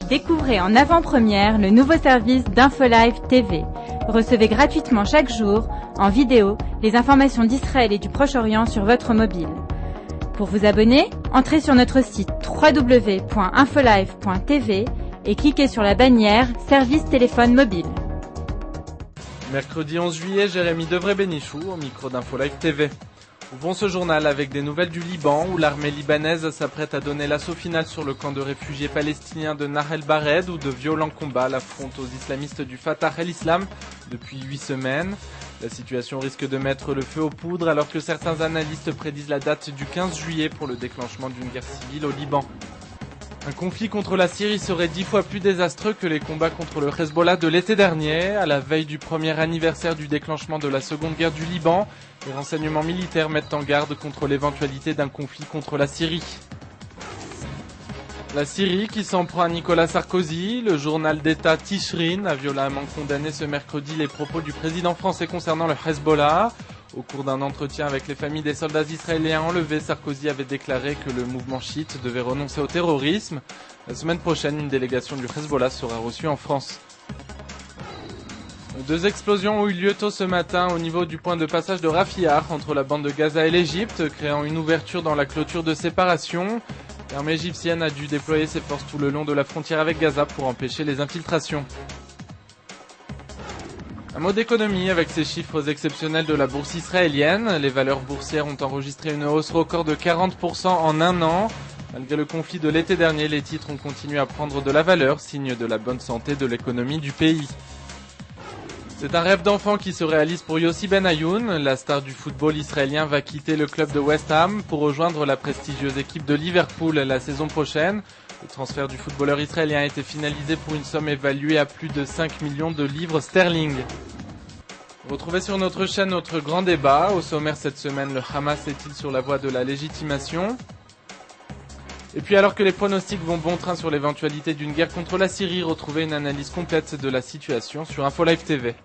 Découvrez en avant-première le nouveau service d'InfoLive TV. Recevez gratuitement chaque jour, en vidéo, les informations d'Israël et du Proche-Orient sur votre mobile. Pour vous abonner, entrez sur notre site www.infolive.tv et cliquez sur la bannière Service téléphone mobile. Mercredi 11 juillet, Jérémy Devray-Bénichou au micro d'InfoLive TV. Ouvrons ce journal avec des nouvelles du Liban où l'armée libanaise s'apprête à donner l'assaut final sur le camp de réfugiés palestiniens de Nah el-Bared où de violents combats l'affrontent aux islamistes du Fatah el-Islam depuis 8 semaines. La situation risque de mettre le feu aux poudres alors que certains analystes prédisent la date du 15 juillet pour le déclenchement d'une guerre civile au Liban. Un conflit contre la Syrie serait 10 fois plus désastreux que les combats contre le Hezbollah de l'été dernier. À la veille du premier anniversaire du déclenchement de la seconde guerre du Liban, les renseignements militaires mettent en garde contre l'éventualité d'un conflit contre la Syrie. La Syrie qui s'en prend à Nicolas Sarkozy, le journal d'État Tishrin a violemment condamné ce mercredi les propos du président français concernant le Hezbollah. Au cours d'un entretien avec les familles des soldats israéliens enlevés, Sarkozy avait déclaré que le mouvement chiite devait renoncer au terrorisme. La semaine prochaine, une délégation du Hezbollah sera reçue en France. 2 explosions ont eu lieu tôt ce matin au niveau du point de passage de Rafihar entre la bande de Gaza et l'Égypte, créant une ouverture dans la clôture de séparation. L'armée égyptienne a dû déployer ses forces tout le long de la frontière avec Gaza pour empêcher les infiltrations. Un mot d'économie avec ces chiffres exceptionnels de la bourse israélienne. Les valeurs boursières ont enregistré une hausse record de 40% en un an. Malgré le conflit de l'été dernier, les titres ont continué à prendre de la valeur, signe de la bonne santé de l'économie du pays. C'est un rêve d'enfant qui se réalise pour Yossi Benayoun. La star du football israélien va quitter le club de West Ham pour rejoindre la prestigieuse équipe de Liverpool la saison prochaine. Le transfert du footballeur israélien a été finalisé pour une somme évaluée à plus de 5 millions de livres sterling. Retrouvez sur notre chaîne notre grand débat. Au sommaire cette semaine, le Hamas est-il sur la voie de la légitimation ? Et puis alors que les pronostics vont bon train sur l'éventualité d'une guerre contre la Syrie, retrouvez une analyse complète de la situation sur InfoLive TV.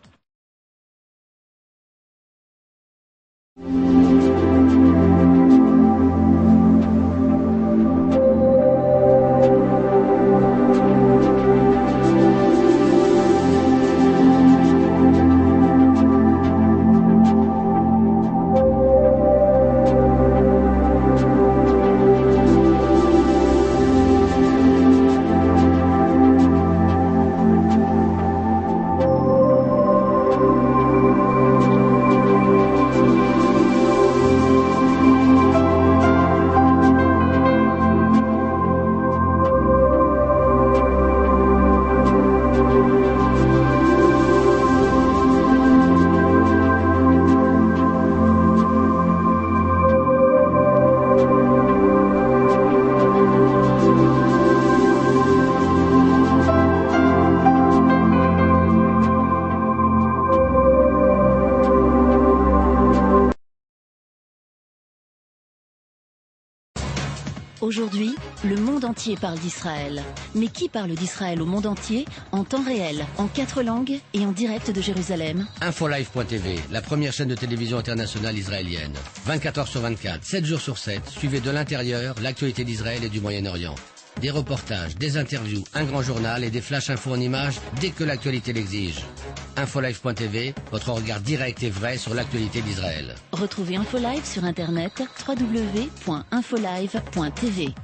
Aujourd'hui, le monde entier parle d'Israël. Mais qui parle d'Israël au monde entier, en temps réel, en 4 langues et en direct de Jérusalem? InfoLive.tv, la première chaîne de télévision internationale israélienne. 24 heures sur 24, 7 jours sur 7, suivez de l'intérieur l'actualité d'Israël et du Moyen-Orient. Des reportages, des interviews, un grand journal et des flash infos en images dès que l'actualité l'exige. InfoLive.tv, votre regard direct et vrai sur l'actualité d'Israël. Retrouvez InfoLive sur internet www.infolive.tv.